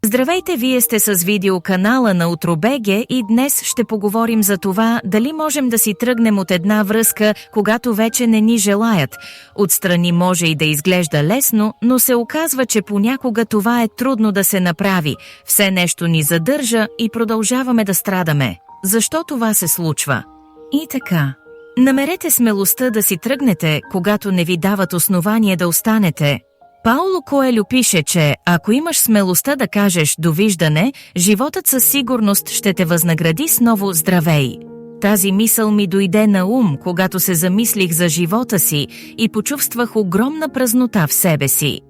Здравейте, вие сте с видеоканала на Утро.bg и днес ще поговорим за това дали можем да си тръгнем от една връзка, когато вече не ни желаят. Отстрани може и да изглежда лесно, но се оказва, че понякога това е трудно да се направи. Все нещо ни задържа и продължаваме да страдаме. Защо това се случва? И така. Намерете смелостта да си тръгнете, когато не ви дават основание да останете. Пауло Коелю пише, че ако имаш смелостта да кажеш довиждане, животът със сигурност ще те възнагради с ново здравей. Тази мисъл ми дойде на ум, когато се замислих за живота си и почувствах огромна празнота в себе си.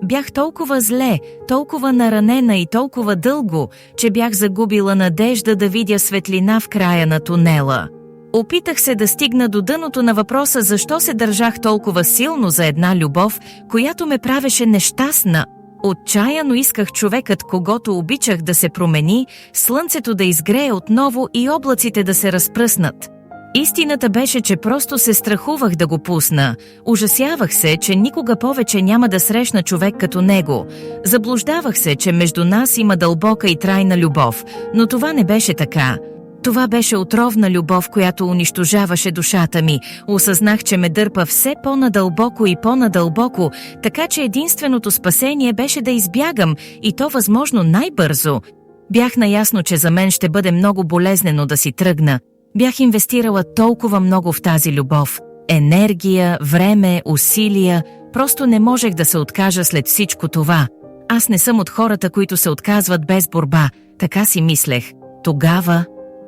Бях толкова зле, толкова наранена и толкова дълго, че бях загубила надежда да видя светлина в края на тунела. Опитах се да стигна до дъното на въпроса защо се държах толкова силно за една любов, която ме правеше нещастна. Отчаяно исках човекът, когото обичах, да се промени, слънцето да изгрее отново и облаците да се разпръснат. Истината беше, че просто се страхувах да го пусна. Ужасявах се, че никога повече няма да срещна човек като него. Заблуждавах се, че между нас има дълбока и трайна любов, но това не беше така. Това беше отровна любов, която унищожаваше душата ми. Осъзнах, че ме дърпа все по-надълбоко и по-надълбоко, така че единственото спасение беше да избягам, и то възможно най-бързо. Бях наясно, че за мен ще бъде много болезнено да си тръгна. Бях инвестирала толкова много в тази любов. Енергия, време, усилия. Просто не можех да се откажа след всичко това. Аз не съм от хората, които се отказват без борба. Така си мислех. Тогава...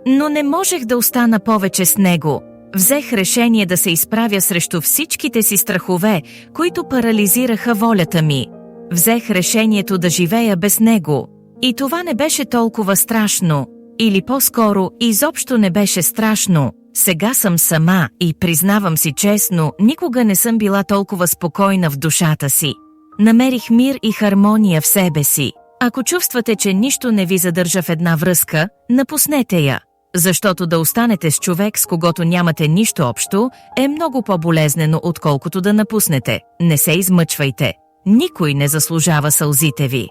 Но не можех да остана повече с него. Взех решение да се изправя срещу всичките си страхове, които парализираха волята ми. Взех решението да живея без него. И това не беше толкова страшно. Или по-скоро, изобщо не беше страшно. Сега съм сама и, признавам си честно, никога не съм била толкова спокойна в душата си. Намерих мир и хармония в себе си. Ако чувствате, че нищо не ви задържа в една връзка, напуснете я. Защото да останете с човек, с когото нямате нищо общо, е много по-болезнено, отколкото да напуснете. Не се измъчвайте. Никой не заслужава сълзите ви.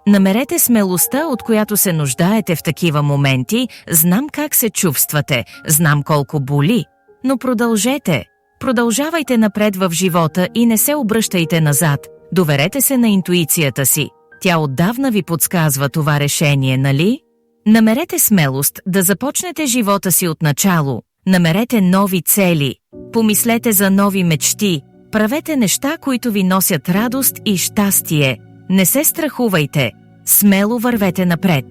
Намерете смелостта, от която се нуждаете в такива моменти. Знам как се чувствате, знам колко боли. Но продължете. Продължавайте напред в живота и не се обръщайте назад. Доверете се на интуицията си. Тя отдавна ви подсказва това решение, нали? Намерете смелост да започнете живота си от начало. Намерете нови цели. Помислете за нови мечти. Правете неща, които ви носят радост и щастие. Не се страхувайте. Смело вървете напред.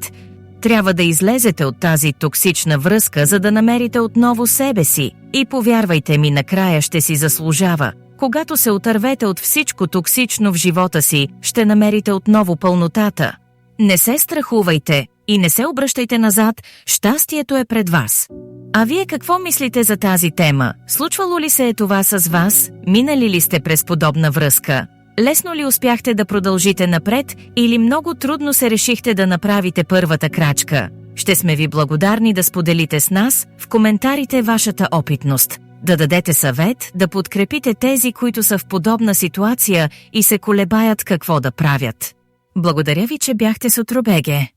Трябва да излезете от тази токсична връзка, за да намерите отново себе си. И повярвайте ми, накрая ще си заслужава. Когато се отървете от всичко токсично в живота си, ще намерите отново пълнотата. Не се страхувайте и не се обръщайте назад, щастието е пред вас. А вие какво мислите за тази тема? Случвало ли се е това с вас? Минали ли сте през подобна връзка? Лесно ли успяхте да продължите напред или много трудно се решихте да направите първата крачка? Ще сме ви благодарни да споделите с нас в коментарите вашата опитност. Да дадете съвет, да подкрепите тези, които са в подобна ситуация и се колебаят какво да правят. Благодаря ви, че бяхте с Утро.bg.